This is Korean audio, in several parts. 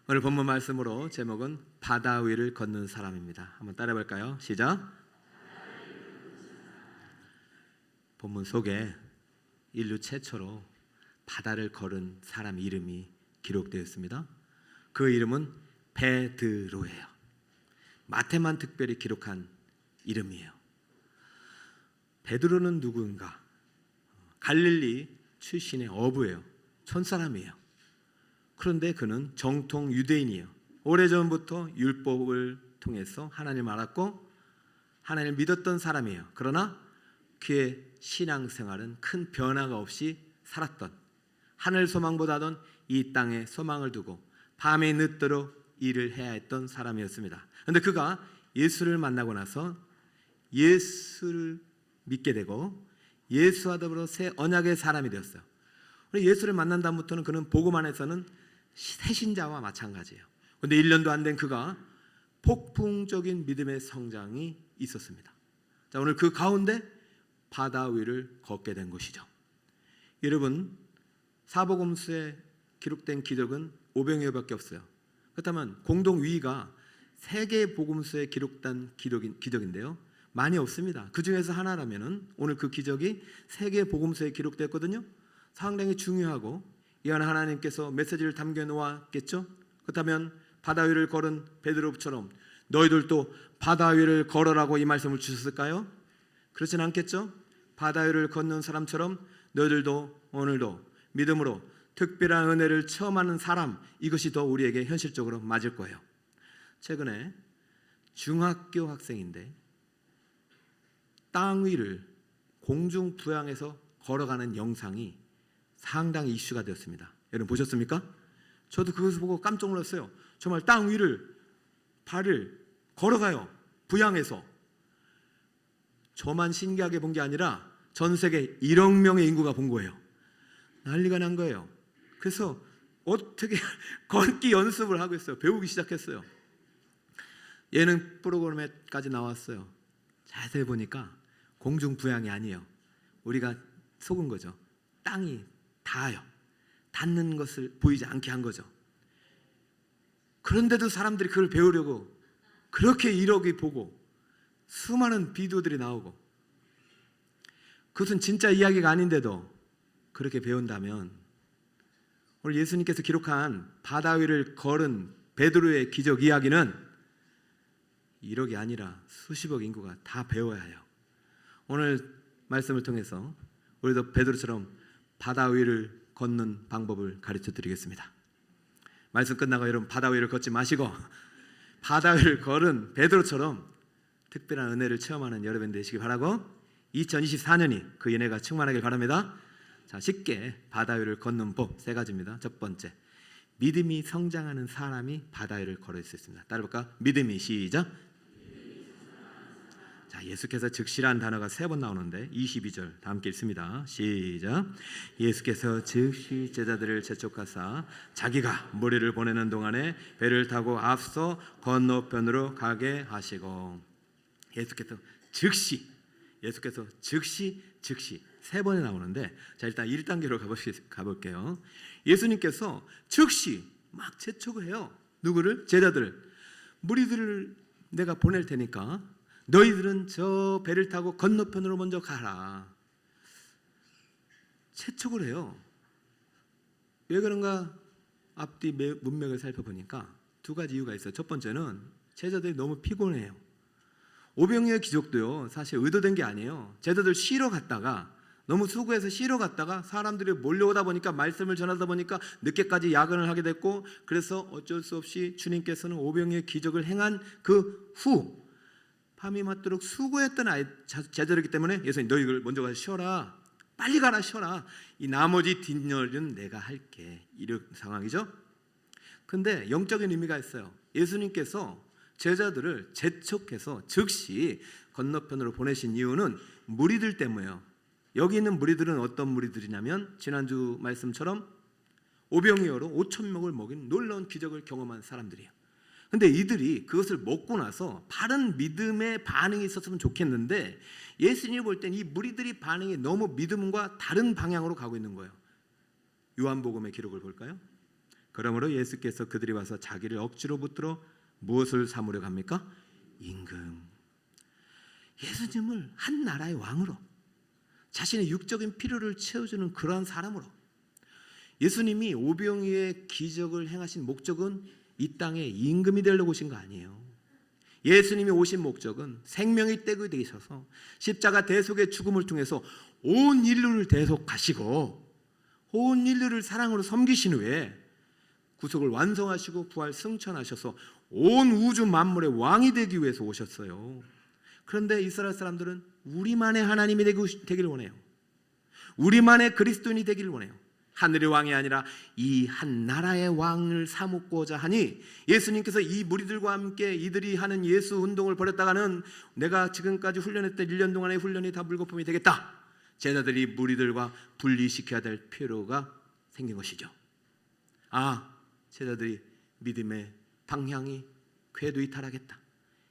오늘 본문 말씀으로 제목은 바다 위를 걷는 사람입니다. 한번 따라해 볼까요? 시작. 본문 속에 인류 최초로 바다를 걸은 사람 이름이 기록되어 있습니다. 그 이름은 베드로예요. 마태만 특별히 기록한 이름이에요. 베드로는 누구인가? 갈릴리 출신의 어부예요. 촌사람이에요. 그런데 그는 정통 유대인이에요. 오래전부터 율법을 통해서 하나님을 알았고 하나님을 믿었던 사람이에요. 그러나 그의 신앙생활은 큰 변화가 없이 살았던, 하늘 소망보다는 이 땅에 소망을 두고 밤에 늦도록 일을 해야 했던 사람이었습니다. 그런데 그가 예수를 만나고 나서 예수를 믿게 되고 예수와 더불어 새 언약의 사람이 되었어요. 예수를 만난 다음부터는 그는 복음 안에서는 새신자와 마찬가지예요. 그런데 1년도 안 된 그가 폭풍적인 믿음의 성장이 있었습니다. 자, 오늘 그 가운데 바다 위를 걷게 된 것이죠. 여러분, 사복음서에 기록된 기적은 오병이어밖에 없어요. 그렇다면 공동 위가 세계 복음서에 기록된 기적인데요, 많이 없습니다. 그 중에서 하나라면은 오늘 그 기적이 세계 복음서에 기록됐거든요. 상당히 중요하고 이 안에 하나님께서 메시지를 담겨 놓았겠죠. 그렇다면 바다 위를 걸은 베드로처럼 너희들도 바다 위를 걸어라고 이 말씀을 주셨을까요? 그렇진 않겠죠. 바다 위를 걷는 사람처럼 너희들도 오늘도 믿음으로 특별한 은혜를 체험하는 사람, 이것이 더 우리에게 현실적으로 맞을 거예요. 최근에 중학교 학생인데 땅 위를 공중 부양해서 걸어가는 영상이 상당히 이슈가 되었습니다. 여러분 보셨습니까? 저도 그것을 보고 깜짝 놀랐어요. 정말 땅 위를 발을 걸어가요. 부양해서. 저만 신기하게 본 게 아니라 전 세계 1억 명의 인구가 본 거예요. 난리가 난 거예요. 그래서 어떻게 걷기 연습을 하고 있어요. 배우기 시작했어요. 예능 프로그램에까지 나왔어요. 자세히 보니까 공중 부양이 아니에요. 우리가 속은 거죠. 땅이 닿아요. 닿는 것을 보이지 않게 한 거죠. 그런데도 사람들이 그걸 배우려고 그렇게 1억이 보고 수많은 비디오들이 나오고, 그것은 진짜 이야기가 아닌데도 그렇게 배운다면 오늘 예수님께서 기록한 바다 위를 걸은 베드로의 기적 이야기는 1억이 아니라 수십억 인구가 다 배워야 해요. 오늘 말씀을 통해서 우리도 베드로처럼 바다 위를 걷는 방법을 가르쳐 드리겠습니다. 말씀 끝나고 여러분 바다 위를 걷지 마시고 바다 위를 걸은 베드로처럼 특별한 은혜를 체험하는 여러분 되시기 바라고, 2024년이 그 은혜가 충만하길 바랍니다. 자, 쉽게 바다 위를 걷는 법 3가지입니다. 첫 번째, 믿음이 성장하는 사람이 바다 위를 걸을 수 있습니다. 따라볼까? 믿음이, 시작. 자, 예수께서 즉시라는 단어가 3번 나오는데 22절 다 함께 읽습니다. 시작. 예수께서 즉시 제자들을 재촉하사 자기가 무리를 보내는 동안에 배를 타고 앞서 건너편으로 가게 하시고, 예수께서 즉시 3번에 나오는데, 자, 일단 1단계로 가볼게요. 예수님께서 즉시 막 재촉을 해요. 누구를? 제자들을. 무리들을 내가 보낼 테니까 너희들은 저 배를 타고 건너편으로 먼저 가라. 재촉을 해요. 왜 그런가? 앞뒤 문맥을 살펴보니까 2가지 이유가 있어요. 첫 번째는 제자들이 너무 피곤해요. 오병이어 기적도요, 사실 의도된 게 아니에요. 제자들 쉬러 갔다가, 너무 수고해서 쉬러 갔다가 사람들이 몰려오다 보니까, 말씀을 전하다 보니까 늦게까지 야근을 하게 됐고, 그래서 어쩔 수 없이 주님께서는 오병이어 기적을 행한 그 후 밤이 맞도록 수고했던 제자들이기 때문에 예수님 너희들 먼저 가서 쉬어라, 빨리 가라, 쉬어라, 이 나머지 뒷일은 내가 할게, 이런 상황이죠. 근데 영적인 의미가 있어요. 예수님께서 제자들을 재촉해서 즉시 건너편으로 보내신 이유는 무리들 때문이에요. 여기 있는 무리들은 어떤 무리들이냐면 지난주 말씀처럼 오병이어로 5,000명을 먹인 놀라운 기적을 경험한 사람들이에요. 근데 이들이 그것을 먹고 나서 바른 믿음의 반응이 있었으면 좋겠는데, 예수님이 볼 땐 이 무리들이 반응이 너무 믿음과 다른 방향으로 가고 있는 거예요. 요한복음의 기록을 볼까요? 그러므로 예수께서 그들이 와서 자기를 억지로 붙들어 무엇을 삼으려 합니까? 임금. 예수님을 한 나라의 왕으로, 자신의 육적인 필요를 채워주는 그러한 사람으로, 예수님이 오병이의 기적을 행하신 목적은 이 땅에 임금이 되려고 오신 거 아니에요. 예수님이 오신 목적은 생명이 떼고 되셔서 십자가 대속의 죽음을 통해서 온 인류를 대속하시고 온 인류를 사랑으로 섬기신 후에 구속을 완성하시고 부활 승천하셔서 온 우주 만물의 왕이 되기 위해서 오셨어요. 그런데 이스라엘 사람들은 우리만의 하나님이 되기를 원해요. 우리만의 그리스도인이 되기를 원해요. 하늘의 왕이 아니라 이 한 나라의 왕을 삼고자 하니 예수님께서 이 무리들과 함께 이들이 하는 예수 운동을 벌였다가는 내가 지금까지 훈련했던 1년 동안의 훈련이 다 물거품이 되겠다. 제자들이 무리들과 분리시켜야 될 필요가 생긴 것이죠. 제자들이 믿음의 방향이 궤도 이탈하겠다.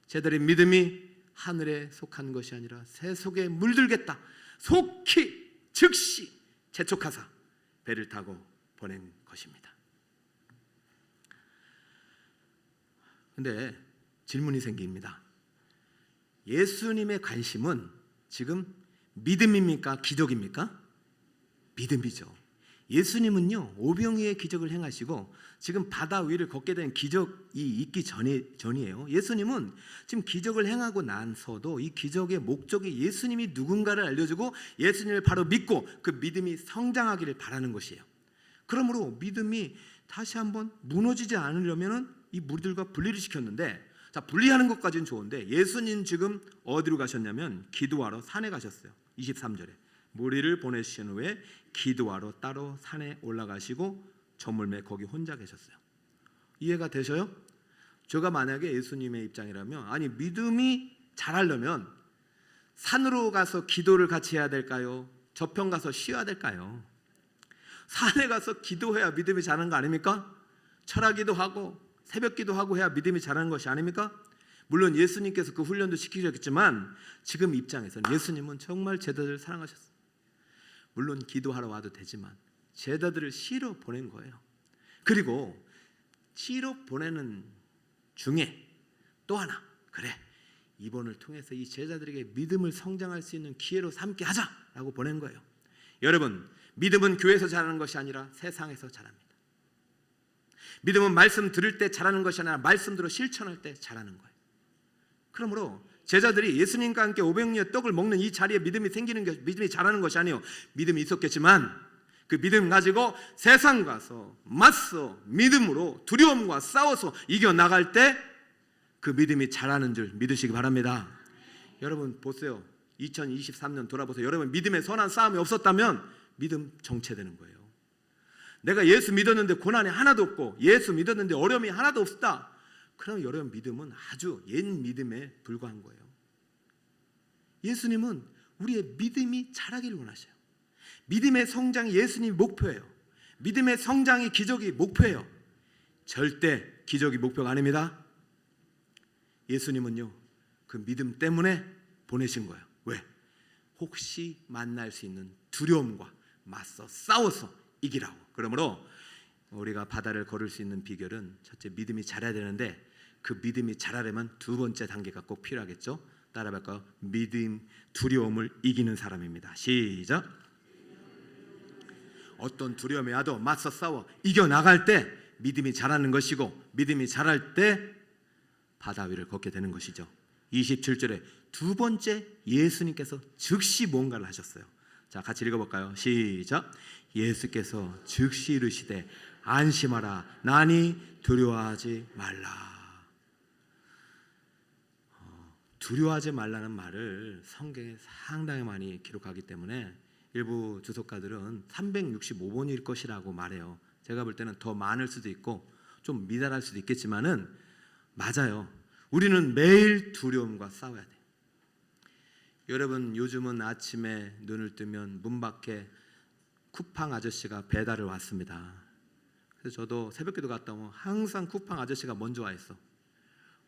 제자들의 믿음이 하늘에 속한 것이 아니라 새 속에 물들겠다. 속히 즉시 재촉하사 배를 타고 보낸 것입니다. 그런데 질문이 생깁니다. 예수님의 관심은 지금 믿음입니까? 기적입니까? 믿음이죠. 예수님은요, 오병이의 기적을 행하시고 지금 바다 위를 걷게 된 기적이 있기 전이에요. 예수님은 지금 기적을 행하고 나서도 이 기적의 목적이 예수님이 누군가를 알려주고 예수님을 바로 믿고 그 믿음이 성장하기를 바라는 것이에요. 그러므로 믿음이 다시 한번 무너지지 않으려면 이 무리들과 분리를 시켰는데, 분리하는 것까지는 좋은데 예수님 지금 어디로 가셨냐면 기도하러 산에 가셨어요. 23절에 무리를 보내신 후에 기도하러 따로 산에 올라가시고 저물매 거기 혼자 계셨어요. 이해가 되셔요? 제가 만약에 예수님의 입장이라면 믿음이 자라려면 산으로 가서 기도를 같이 해야 될까요? 저편 가서 쉬어야 될까요? 산에 가서 기도해야 믿음이 자라는 거 아닙니까? 철학기도 하고 새벽기도 하고 해야 믿음이 자라는 것이 아닙니까? 물론 예수님께서 그 훈련도 시키셨겠지만 지금 입장에서는 예수님은 정말 제자들을 사랑하셨어요. 물론 기도하러 와도 되지만 제자들을 쉬러 보낸 거예요. 그리고 쉬러 보내는 중에 또 하나, 그래, 이번을 통해서 이 제자들에게 믿음을 성장할 수 있는 기회로 삼게 하자라고 보낸 거예요. 여러분, 믿음은 교회에서 자라는 것이 아니라 세상에서 자랍니다. 믿음은 말씀 들을 때 자라는 것이 아니라 말씀 들어 실천할 때 자라는 거예요. 그러므로 제자들이 예수님과 함께 500리의 떡을 먹는 이 자리에 믿음이 자라는 것이 아니에요. 믿음이 있었겠지만 그 믿음 가지고 세상 가서 맞서 믿음으로 두려움과 싸워서 이겨나갈 때 그 믿음이 자라는 줄 믿으시기 바랍니다. 여러분 보세요. 2023년 돌아보세요. 여러분 믿음의 선한 싸움이 없었다면 믿음 정체되는 거예요. 내가 예수 믿었는데 고난이 하나도 없고 예수 믿었는데 어려움이 하나도 없다. 그럼 여러분 믿음은 아주 옛 믿음에 불과한 거예요. 예수님은 우리의 믿음이 자라기를 원하셔요. 믿음의 성장이 예수님이 목표예요. 믿음의 성장이 기적이 목표예요. 절대 기적이 목표가 아닙니다. 예수님은요, 그 믿음 때문에 보내신 거예요. 왜? 혹시 만날 수 있는 두려움과 맞서 싸워서 이기라고. 그러므로 우리가 바다를 걸을 수 있는 비결은 첫째 믿음이 자라야 되는데 그 믿음이 자라려면 두 번째 단계가 꼭 필요하겠죠. 따라할까요? 믿음, 두려움을 이기는 사람입니다. 시작. 어떤 두려움이 와도 맞서 싸워 이겨나갈 때 믿음이 자라는 것이고 믿음이 자랄 때 바다 위를 걷게 되는 것이죠. 27절에 두 번째 예수님께서 즉시 뭔가를 하셨어요. 자, 같이 읽어볼까요? 시작. 예수께서 즉시 이르시되 안심하라 나니 두려워하지 말라. 두려워하지 말라는 말을 성경에 상당히 많이 기록하기 때문에 일부 주석가들은 365번일 것이라고 말해요. 제가 볼 때는 더 많을 수도 있고 좀 미달할 수도 있겠지만은 맞아요. 우리는 매일 두려움과 싸워야 돼요. 여러분 요즘은 아침에 눈을 뜨면 문 밖에 쿠팡 아저씨가 배달을 왔습니다. 그래서 저도 새벽기도 갔다 오면 항상 쿠팡 아저씨가 먼저 와 있어.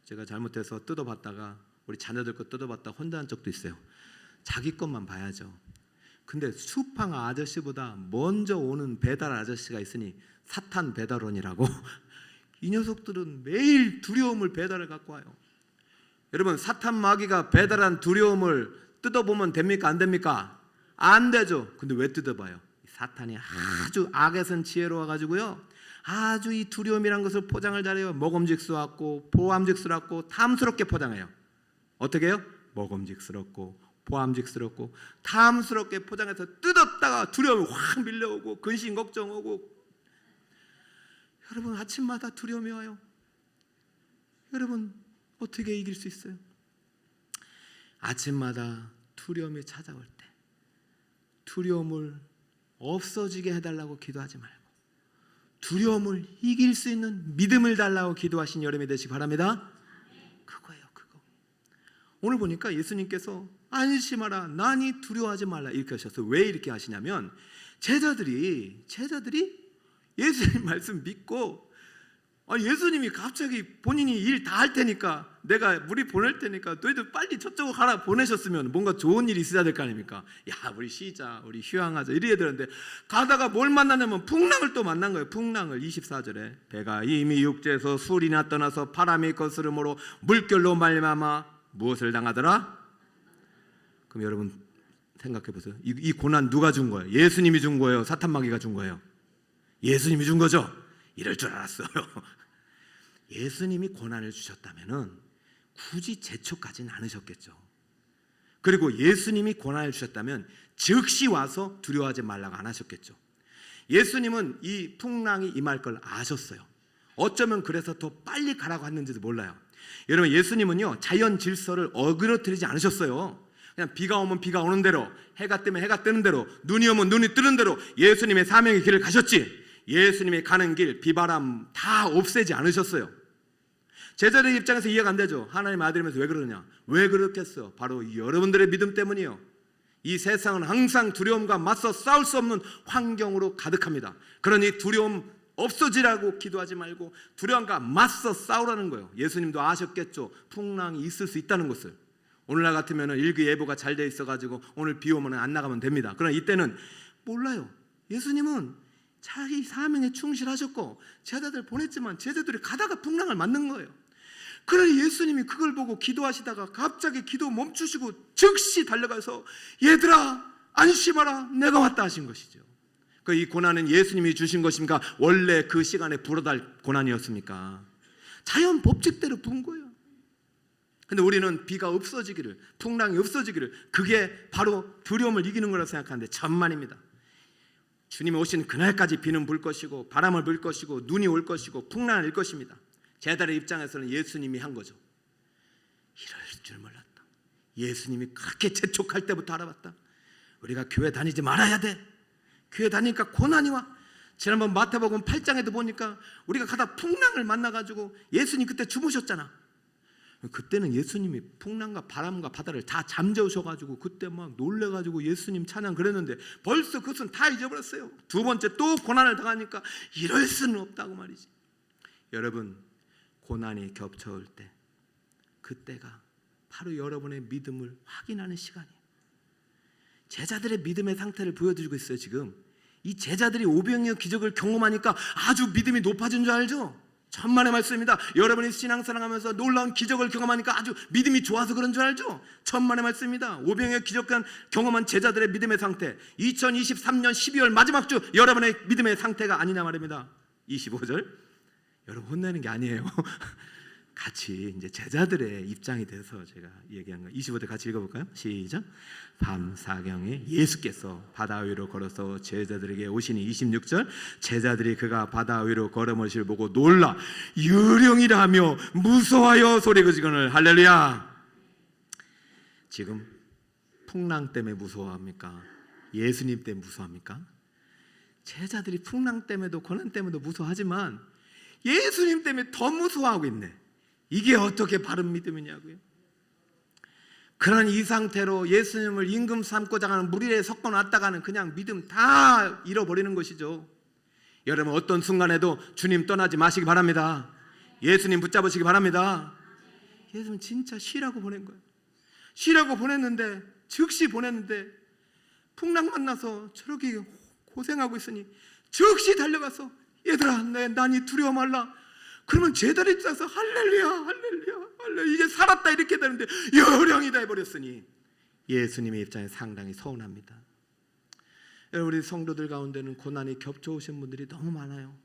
제가 잘못해서 뜯어봤다가 우리 자녀들 거 뜯어봤다 혼자 한 적도 있어요. 자기 것만 봐야죠. 근데 수팡 아저씨보다 먼저 오는 배달 아저씨가 있으니 사탄 배달원이라고 이 녀석들은 매일 두려움을 배달을 갖고 와요. 여러분, 사탄 마귀가 배달한 두려움을 뜯어보면 됩니까? 안 됩니까? 안 되죠. 근데 왜 뜯어봐요? 사탄이 아주 악에선 지혜로워가지고요, 아주 이 두려움이란 것을 포장을 잘해요. 먹음직스럽고 보암직스럽고 탐스럽게 포장해요. 어떻게 해요? 먹음직스럽고 보암직스럽고 탐스럽게 포장해서 뜯었다가 두려움이 확 밀려오고 근심 걱정 오고. 여러분, 아침마다 두려움이 와요. 여러분, 어떻게 이길 수 있어요? 아침마다 두려움이 찾아올 때 두려움을 없어지게 해달라고 기도하지 말고 두려움을 이길 수 있는 믿음을 달라고 기도하신 여러분이 되시기 바랍니다. 그거예요, 그거. 오늘 보니까 예수님께서 안심하라, 나니 두려워하지 말라 이렇게 하셨어요. 왜 이렇게 하시냐면 제자들이 예수님 말씀 믿고, 예수님이 갑자기 본인이 일 다 할 테니까, 내가 우리 보낼 테니까 너희들 빨리 저쪽으로 가라 보내셨으면 뭔가 좋은 일이 있어야 될 거 아닙니까? 야, 우리 쉬자, 우리 휴양하자 이래야 되는데, 가다가 뭘 만나냐면 풍랑을 또 만난 거예요. 풍랑을 24절에 배가 이미 육지에서 술이나 떠나서 바람이 거스름으로 물결로 말미암아 무엇을 당하더라? 그럼 여러분 생각해 보세요. 이 고난 누가 준 거예요? 예수님이 준 거예요? 사탄 마귀가 준 거예요? 예수님이 준 거죠? 이럴 줄 알았어요. 예수님이 고난을 주셨다면은 굳이 재촉하지는 않으셨겠죠. 그리고 예수님이 고난을 주셨다면 즉시 와서 두려워하지 말라고 안 하셨겠죠. 예수님은 이 풍랑이 임할 걸 아셨어요. 어쩌면 그래서 더 빨리 가라고 했는지도 몰라요. 여러분, 예수님은요 자연 질서를 어그러뜨리지 않으셨어요. 그냥 비가 오면 비가 오는 대로, 해가 뜨면 해가 뜨는 대로, 눈이 오면 눈이 뜨는 대로 예수님의 사명의 길을 가셨지, 예수님이 가는 길, 비바람 다 없애지 않으셨어요. 제자들 입장에서 이해가 안 되죠. 하나님 아들이면서 왜 그러느냐? 왜 그렇겠어요? 바로 여러분들의 믿음 때문이에요. 이 세상은 항상 두려움과 맞서 싸울 수 없는 환경으로 가득합니다. 그러니 두려움 없어지라고 기도하지 말고 두려움과 맞서 싸우라는 거예요. 예수님도 아셨겠죠. 풍랑이 있을 수 있다는 것을. 오늘날 같으면 일기예보가 잘 돼 있어가지고 오늘 비 오면 안 나가면 됩니다. 그러나 이때는 몰라요. 예수님은 자기 사명에 충실하셨고 제자들 보냈지만 제자들이 가다가 풍랑을 맞는 거예요. 그러니 예수님이 그걸 보고 기도하시다가 갑자기 기도 멈추시고 즉시 달려가서 얘들아 안심하라, 내가 왔다 하신 것이죠. 이 고난은 예수님이 주신 것입니까? 원래 그 시간에 불어날 고난이었습니까? 자연 법칙대로 부은 거예요. 근데 우리는 비가 없어지기를, 풍랑이 없어지기를, 그게 바로 두려움을 이기는 거라고 생각하는데 천만입니다. 주님이 오신 그날까지 비는 불 것이고 바람을 불 것이고 눈이 올 것이고 풍랑을 일 것입니다. 제자들의 입장에서는 예수님이 한 거죠. 이럴 줄 몰랐다. 예수님이 그렇게 재촉할 때부터 알아봤다. 우리가 교회 다니지 말아야 돼. 교회 다니니까 고난이 와. 지난번 마태복음 8장에도 보니까 우리가 가다 풍랑을 만나가지고 예수님 그때 주무셨잖아. 그때는 예수님이 풍랑과 바람과 바다를 다 잠재우셔가지고 그때 막 놀래가지고 예수님 찬양 그랬는데 벌써 그것은 다 잊어버렸어요. 두 번째 또 고난을 당하니까 이럴 수는 없다고 말이지. 여러분, 고난이 겹쳐올 때 그때가 바로 여러분의 믿음을 확인하는 시간이에요. 제자들의 믿음의 상태를 보여주고 있어요. 지금 이 제자들이 오병이어 기적을 경험하니까 아주 믿음이 높아진 줄 알죠? 천만의 말씀입니다. 여러분이 신앙생활하면서 놀라운 기적을 경험하니까 아주 믿음이 좋아서 그런 줄 알죠? 천만의 말씀입니다. 오병이어 기적을 경험한 제자들의 믿음의 상태, 2023년 12월 마지막 주 여러분의 믿음의 상태가 아니냐 말입니다. 25절 여러분 혼내는 게 아니에요. 같이 이제 제자들의 입장이 돼서 제가 얘기한 거. 25절 같이 읽어볼까요? 시작. 밤 사경에 예수께서 바다 위로 걸어서 제자들에게 오시니 26절 제자들이 그가 바다 위로 걸어오시를 보고 놀라 유령이라 하며 무서워하여 소리 지르거늘. 할렐루야. 지금 풍랑 때문에 무서워합니까? 예수님 때문에 무서워합니까? 제자들이 풍랑 때문에도 고난 때문에도 무서워하지만 예수님 때문에 더 무서워하고 있네. 이게 어떻게 바른 믿음이냐고요. 그런 이 상태로 예수님을 임금 삼고자 하는 무리에 섞어 놨다가는 그냥 믿음 다 잃어버리는 것이죠. 여러분 어떤 순간에도 주님 떠나지 마시기 바랍니다. 예수님 붙잡으시기 바랍니다. 예수님 진짜 쉬라고 보낸 거예요. 쉬라고 보냈는데 즉시 보냈는데 풍랑 만나서 저렇게 고생하고 있으니 즉시 달려가서 얘들아 난이 두려워 말라. 그러면 제자리 짜서 할렐루야 할렐루야 할렐루야 이제 살았다 이렇게 되는데 요령이다 해버렸으니 예수님의 입장에 상당히 서운합니다. 우리 성도들 가운데는 고난이 겹쳐오신 분들이 너무 많아요.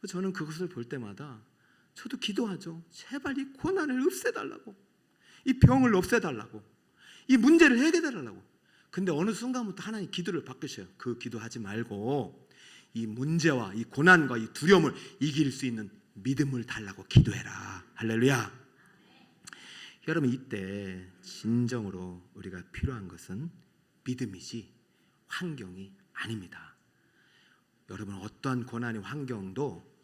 저는 그것을 볼 때마다 저도 기도하죠. 제발 이 고난을 없애달라고, 이 병을 없애달라고, 이 문제를 해결해달라고. 근데 어느 순간부터 하나님 기도를 바꾸셔요. 그 기도하지 말고 이 문제와 이 고난과 이 두려움을 이길 수 있는 믿음을 달라고 기도해라. 할렐루야. 여러분, 이때 진정으로 우리가 필요한 것은 믿음이지 환경이 아닙니다. 여러분, 어떠한 고난의 환경도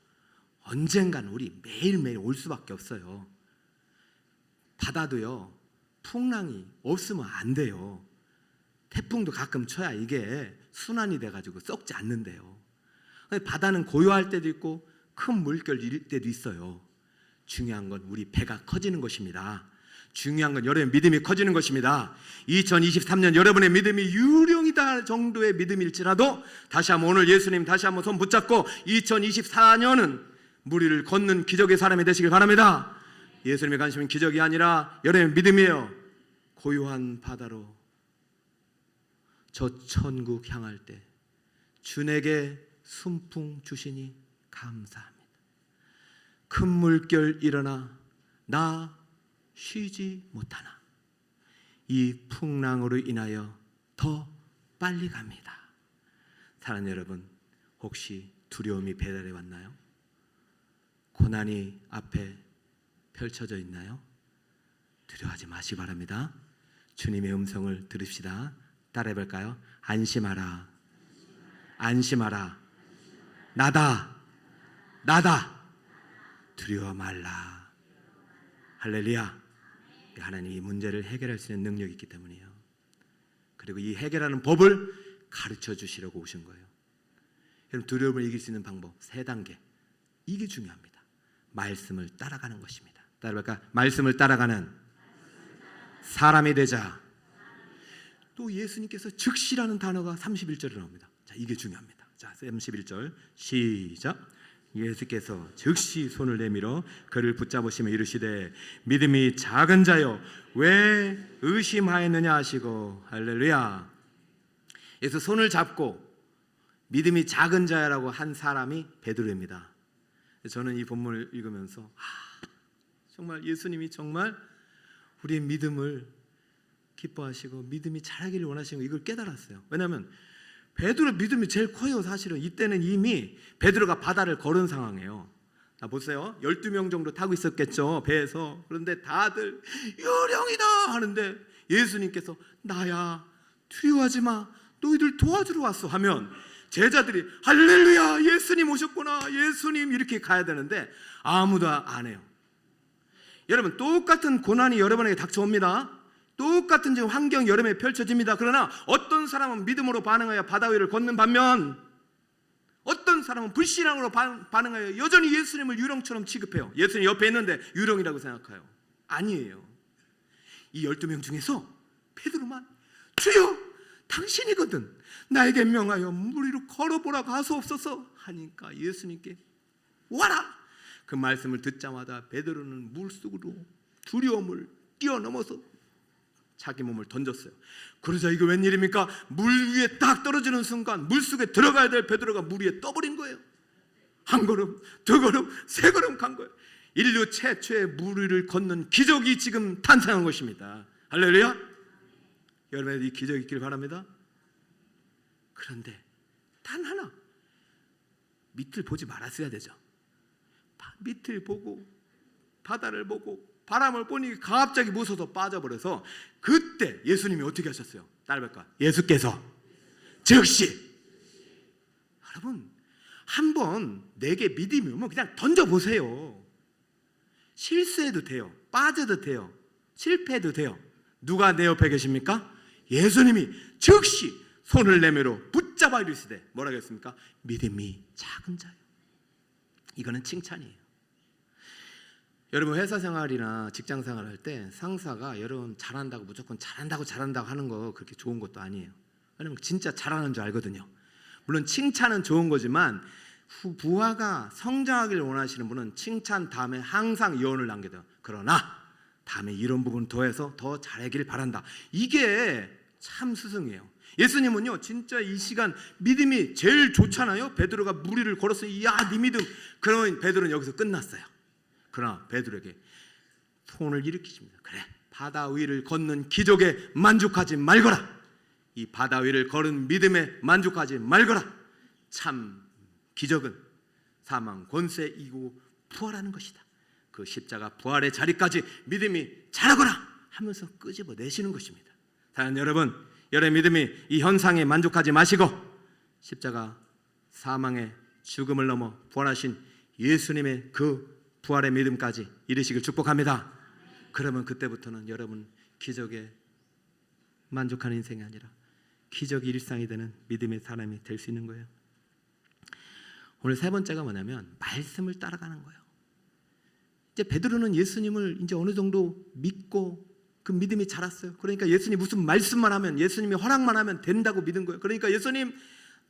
언젠가는 우리 매일매일 올 수밖에 없어요. 바다도요, 풍랑이 없으면 안 돼요. 태풍도 가끔 쳐야 이게 순환이 돼가지고 썩지 않는데요. 바다는 고요할 때도 있고 큰 물결일 때도 있어요. 중요한 건 우리 배가 커지는 것입니다. 중요한 건 여러분의 믿음이 커지는 것입니다. 2023년 여러분의 믿음이 유령이다 정도의 믿음일지라도 다시 한번 오늘 예수님 다시 한번 손 붙잡고 2024년은 물 위를 걷는 기적의 사람이 되시길 바랍니다. 예수님의 관심은 기적이 아니라 여러분의 믿음이에요. 고요한 바다로 저 천국 향할 때 주에게 순풍 주시니 감사합니다. 큰 물결 일어나 나 쉬지 못하나 이 풍랑으로 인하여 더 빨리 갑니다. 사랑하는 여러분, 혹시 두려움이 배달해 왔나요? 고난이 앞에 펼쳐져 있나요? 두려워하지 마시기 바랍니다. 주님의 음성을 들읍시다. 따라해 볼까요? 안심하라. 안심하라. 나다. 나다. 두려워 말라. 할렐루야. 하나님이 이 문제를 해결할 수 있는 능력이 있기 때문이에요. 그리고 이 해결하는 법을 가르쳐 주시려고 오신 거예요. 여러분, 두려움을 이길 수 있는 방법 3단계. 이게 중요합니다. 말씀을 따라가는 것입니다. 따라볼까? 말씀을 따라가는 사람이 되자. 또 예수님께서 즉시라는 단어가 31절에 나옵니다. 자, 이게 중요합니다. 자, 31절 시작. 예수께서 즉시 손을 내밀어 그를 붙잡으시며 이르시되 믿음이 작은 자여 왜 의심하였느냐 하시고. 할렐루야. 그래서 손을 잡고 믿음이 작은 자라고 한 사람이 베드로입니다. 저는 이 본문을 읽으면서 정말 예수님이 정말 우리의 믿음을 기뻐하시고 믿음이 자라기를 원하시는 거, 이걸 깨달았어요. 왜냐하면 베드로 믿음이 제일 커요. 사실은 이때는 이미 베드로가 바다를 걸은 상황이에요. 자, 보세요. 12명 정도 타고 있었겠죠, 배에서. 그런데 다들 요령이다 하는데 예수님께서 나야 두려워하지 마, 너희들 도와주러 왔어 하면 제자들이 할렐루야 예수님 오셨구나, 예수님 이렇게 가야 되는데 아무도 안 해요. 여러분, 똑같은 고난이 여러분에게 닥쳐옵니다. 똑같은 지금 환경이 여름에 펼쳐집니다. 그러나 어떤 사람은 믿음으로 반응하여 바다 위를 걷는 반면 어떤 사람은 불신앙으로 반응하여 여전히 예수님을 유령처럼 취급해요. 예수님 옆에 있는데 유령이라고 생각해요. 아니에요. 이 12명 중에서 베드로만 주여 당신이거든 나에게 명하여 물 위로 걸어보라고 하소옵소서 하니까 예수님께 와라. 그 말씀을 듣자마자 베드로는 물속으로 두려움을 뛰어넘어서 자기 몸을 던졌어요. 그러자 이거 웬일입니까? 물 위에 딱 떨어지는 순간 물속에 들어가야 될 베드로가 물 위에 떠버린 거예요. 한 걸음, 두 걸음, 세 걸음 간 거예요. 인류 최초의 물 위를 걷는 기적이 지금 탄생한 것입니다. 할렐루야. 여러분, 이 기적이 있길 바랍니다. 그런데 단 하나, 밑을 보지 말았어야 되죠. 밑을 보고 바다를 보고 바람을 보니 갑자기 무서워서 빠져버려서 그때 예수님이 어떻게 하셨어요? 따라볼까? 예수께서 즉시. 여러분, 한번 내게 믿음이 오면 그냥 던져보세요. 실수해도 돼요, 빠져도 돼요, 실패해도 돼요. 누가 내 옆에 계십니까? 예수님이 즉시 손을 내밀어 붙잡아 이르시되 뭐라고 했습니까? 믿음이 작은 자요. 이거는 칭찬이에요. 여러분, 회사 생활이나 직장 생활할 때 상사가 여러분 잘한다고 무조건 잘한다고 하는 거 그렇게 좋은 것도 아니에요. 왜냐면 진짜 잘하는 줄 알거든요. 물론 칭찬은 좋은 거지만 부하가 성장하기를 원하시는 분은 칭찬 다음에 항상 유언을 남겨둬요. 그러나 다음에 이런 부분 더해서 더 잘하기를 바란다. 이게 참 스승이에요. 예수님은요 진짜 이 시간 믿음이 제일 좋잖아요. 베드로가 무리를 걸었어요. 야, 네 믿음. 그러면 베드로는 여기서 끝났어요. 그러나 베드로에게 손을 일으키십니다. 그래, 바다 위를 걷는 기적에 만족하지 말거라. 이 바다 위를 걸은 믿음에 만족하지 말거라. 참 기적은 사망 권세 이기고 부활하는 것이다. 그 십자가 부활의 자리까지 믿음이 자라거라 하면서 끄집어내시는 것입니다. 사랑하는 여러분, 여러분의 믿음이 이 현상에 만족하지 마시고 십자가 사망의 죽음을 넘어 부활하신 예수님의 그 부활의 믿음까지 이르시길 축복합니다. 그러면 그때부터는 여러분 기적에 만족하는 인생이 아니라 기적이 일상이 되는 믿음의 사람이 될 수 있는 거예요. 오늘 세 번째가 뭐냐면 말씀을 따라가는 거예요. 이제 베드로는 예수님을 이제 어느 정도 믿고 그 믿음이 자랐어요. 그러니까 예수님 무슨 말씀만 하면, 예수님이 허락만 하면 된다고 믿은 거예요. 그러니까 예수님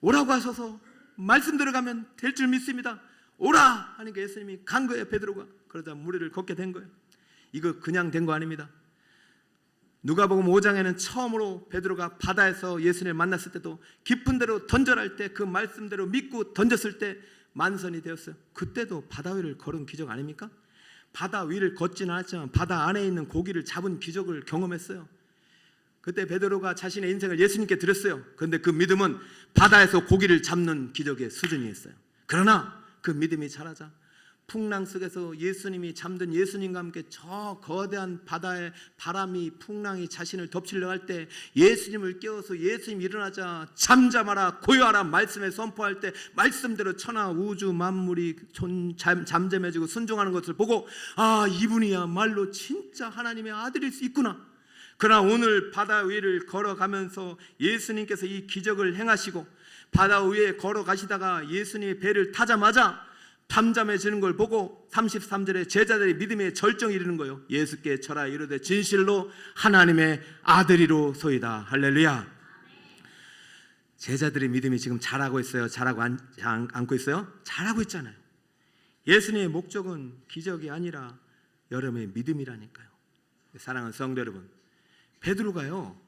오라고 하셔서 말씀대로 가면 될 줄 믿습니다. 오라 하니까 예수님이 간 거예요. 베드로가. 그러다 무리를 걷게 된 거예요. 이거 그냥 된 거 아닙니다. 누가복음 5장에는 처음으로 베드로가 바다에서 예수님을 만났을 때도 깊은 데로 던져라 할 때 그 말씀대로 믿고 던졌을 때 만선이 되었어요. 그때도 바다 위를 걸은 기적 아닙니까? 바다 위를 걷지는 않았지만 바다 안에 있는 고기를 잡은 기적을 경험했어요. 그때 베드로가 자신의 인생을 예수님께 드렸어요. 그런데 그 믿음은 바다에서 고기를 잡는 기적의 수준이었어요. 그러나 그 믿음이 자라자 풍랑 속에서 예수님이 잠든 예수님과 함께 저 거대한 바다에 바람이 풍랑이 자신을 덮치려 할 때 예수님을 깨워서 예수님 일어나자 잠잠하라 고요하라 말씀에 선포할 때 말씀대로 천하 우주 만물이 잠잠해지고 순종하는 것을 보고 아, 이분이야말로 진짜 하나님의 아들일 수 있구나. 그러나 오늘 바다 위를 걸어가면서 예수님께서 이 기적을 행하시고 바다 위에 걸어가시다가 예수님의 배를 타자마자 잠잠해지는 걸 보고 33절에 제자들의 믿음의 절정에 이르는 거예요. 예수께 절하 이르되 진실로 하나님의 아들이로소이다. 할렐루야. 제자들의 믿음이 지금 자라고 있어요? 자라고 않고 있어요? 자라고 있잖아요. 예수님의 목적은 기적이 아니라 여러분의 믿음이라니까요. 사랑하는 성도 여러분, 베드로가요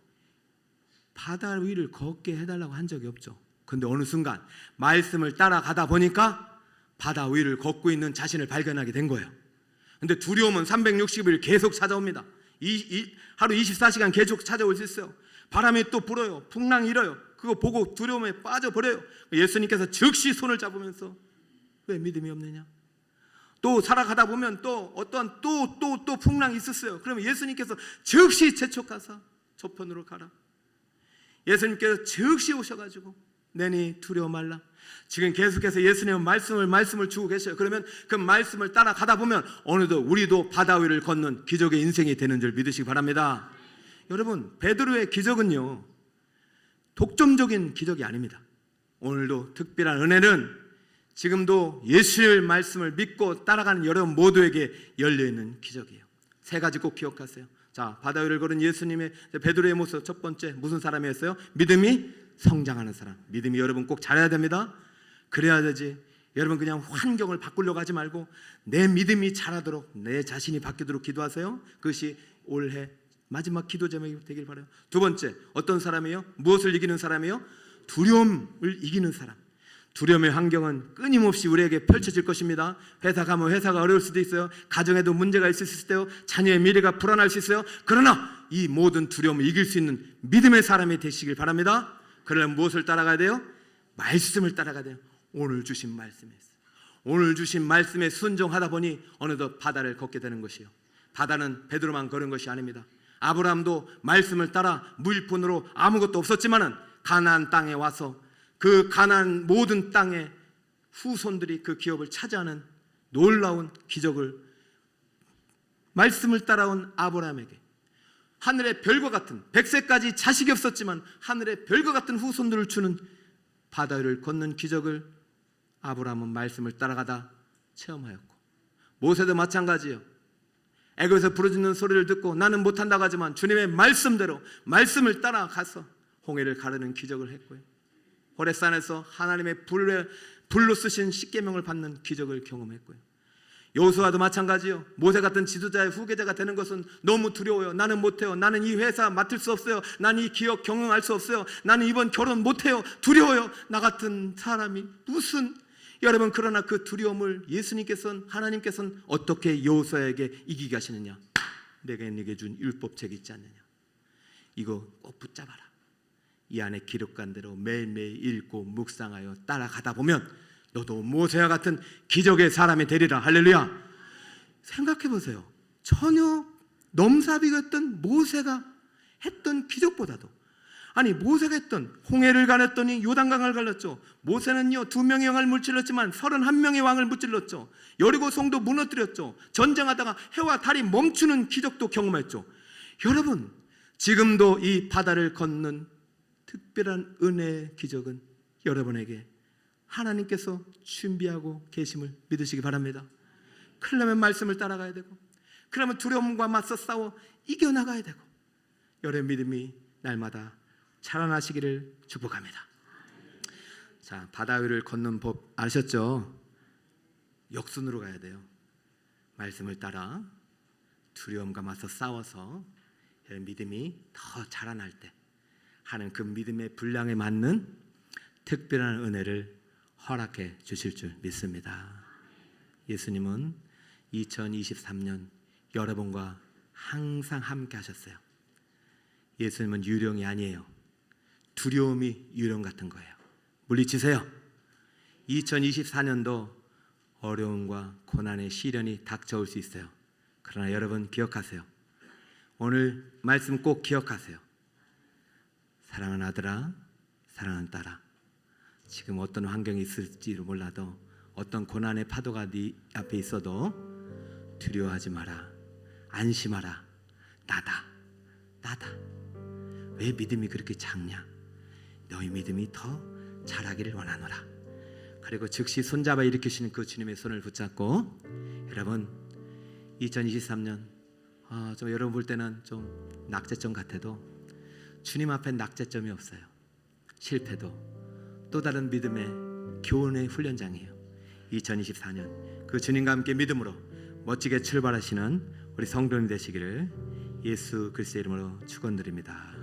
바다 위를 걷게 해달라고 한 적이 없죠. 그런데 어느 순간 말씀을 따라가다 보니까 바다 위를 걷고 있는 자신을 발견하게 된 거예요. 그런데 두려움은 360일 계속 찾아옵니다. 하루 24시간 계속 찾아올 수 있어요. 바람이 또 불어요. 풍랑이 일어요. 그거 보고 두려움에 빠져버려요. 예수님께서 즉시 손을 잡으면서 왜 믿음이 없느냐? 또 살아가다 보면 또 어떤 또 풍랑이 있었어요. 그러면 예수님께서 즉시 재촉하사 저편으로 가라. 예수님께서 즉시 오셔가지고 내니 두려워 말라. 지금 계속해서 예수님은 말씀을 주고 계셔요. 그러면 그 말씀을 따라가다 보면 어느덧 우리도 바다 위를 걷는 기적의 인생이 되는 줄 믿으시기 바랍니다. 여러분, 베드로의 기적은요 독점적인 기적이 아닙니다. 오늘도 특별한 은혜는 지금도 예수의 말씀을 믿고 따라가는 여러분 모두에게 열려있는 기적이에요. 세 가지 꼭 기억하세요. 자, 바다 위를 걸은 예수님의 베드로의 모습, 첫 번째 무슨 사람이었어요? 믿음이 성장하는 사람. 믿음이 여러분 꼭 잘해야 됩니다. 그래야 되지. 여러분 그냥 환경을 바꾸려고 하지 말고 내 믿음이 자라도록 내 자신이 바뀌도록 기도하세요. 그것이 올해 마지막 기도 제목이 되길 바라요. 두 번째, 어떤 사람이에요? 무엇을 이기는 사람이에요? 두려움을 이기는 사람. 두려움의 환경은 끊임없이 우리에게 펼쳐질 것입니다. 회사 가면 회사가 어려울 수도 있어요. 가정에도 문제가 있을 수 있어요. 자녀의 미래가 불안할 수 있어요. 그러나 이 모든 두려움을 이길 수 있는 믿음의 사람이 되시길 바랍니다. 그러려면 무엇을 따라가야 돼요? 말씀을 따라가야 돼요. 오늘 주신 말씀에 오늘 주신 말씀에 순종하다 보니 어느덧 바다를 걷게 되는 것이요. 바다는 베드로만 걸은 것이 아닙니다. 아브라함도 말씀을 따라 무일푼으로 아무것도 없었지만은 가나안 땅에 와서 그 가나안 모든 땅의 후손들이 그 기업을 차지하는 놀라운 기적을 말씀을 따라온 아브라함에게 하늘의 별과 같은 100세까지 자식이 없었지만 하늘의 별과 같은 후손들을 주는 바다 위를 걷는 기적을 아브라함은 말씀을 따라가다 체험하였고 모세도 마찬가지예요. 애굽에서 부르짖는 소리를 듣고 나는 못한다고 하지만 주님의 말씀대로 말씀을 따라가서 홍해를 가르는 기적을 했고요. 호렙산에서 하나님의 불로 쓰신 십계명을 받는 기적을 경험했고요. 여호수아도 마찬가지요. 모세 같은 지도자의 후계자가 되는 것은 너무 두려워요. 나는 못해요. 나는 이 회사 맡을 수 없어요. 나는 이 기업 경영할 수 없어요. 나는 이번 결혼 못해요. 두려워요. 나 같은 사람이 무슨. 여러분, 그러나 그 두려움을 예수님께서는, 하나님께서는 어떻게 여호수아에게 이기게 하시느냐? 내가 네게 준 율법책 있지 않느냐? 이거 꼭 붙잡아라. 이 안에 기록한 대로 매일매일 읽고 묵상하여 따라가다 보면 너도 모세와 같은 기적의 사람이 되리라. 할렐루야. 생각해 보세요. 전혀 넘사비가 했던 모세가 했던 기적보다도, 아니 모세가 했던 홍해를 가렸더니 요단강을 갈랐죠. 모세는요 2명의 왕을 무찔렀지만 31명의 왕을 무찔렀죠. 여리고 성도 무너뜨렸죠. 전쟁하다가 해와 달이 멈추는 기적도 경험했죠. 여러분, 지금도 이 바다를 걷는 특별한 은혜의 기적은 여러분에게 하나님께서 준비하고 계심을 믿으시기 바랍니다. 그러려면 말씀을 따라가야 되고, 그러면 두려움과 맞서 싸워 이겨나가야 되고, 여러분 믿음이 날마다 자라나시기를 축복합니다. 자, 바다 위를 걷는 법 아셨죠? 역순으로 가야 돼요. 말씀을 따라 두려움과 맞서 싸워서 믿음이 더 자라날 때 하는 그 믿음의 분량에 맞는 특별한 은혜를 허락해 주실 줄 믿습니다. 예수님은 2023년 여러분과 항상 함께 하셨어요. 예수님은 유령이 아니에요. 두려움이 유령 같은 거예요. 물리치세요. 2024년도 어려움과 고난의 시련이 닥쳐올 수 있어요. 그러나 여러분 기억하세요. 오늘 말씀 꼭 기억하세요. 사랑하는 아들아, 사랑하는 딸아, 지금 어떤 환경이 있을지 몰라도, 어떤 고난의 파도가 네 앞에 있어도 두려워하지 마라. 안심하라. 나다. 왜 믿음이 그렇게 작냐? 너희 믿음이 더 자라기를 원하노라. 그리고 즉시 손잡아 일으키시는 그 주님의 손을 붙잡고, 여러분 2023년 좀 여러분 볼 때는 좀 낙제점 같아도 주님 앞엔 낙제점이 없어요. 실패도 또 다른 믿음의 교훈의 훈련장이에요. 2024년 그 주님과 함께 믿음으로 멋지게 출발하시는 우리 성도님 되시기를 예수 그리스도의 이름으로 축원드립니다.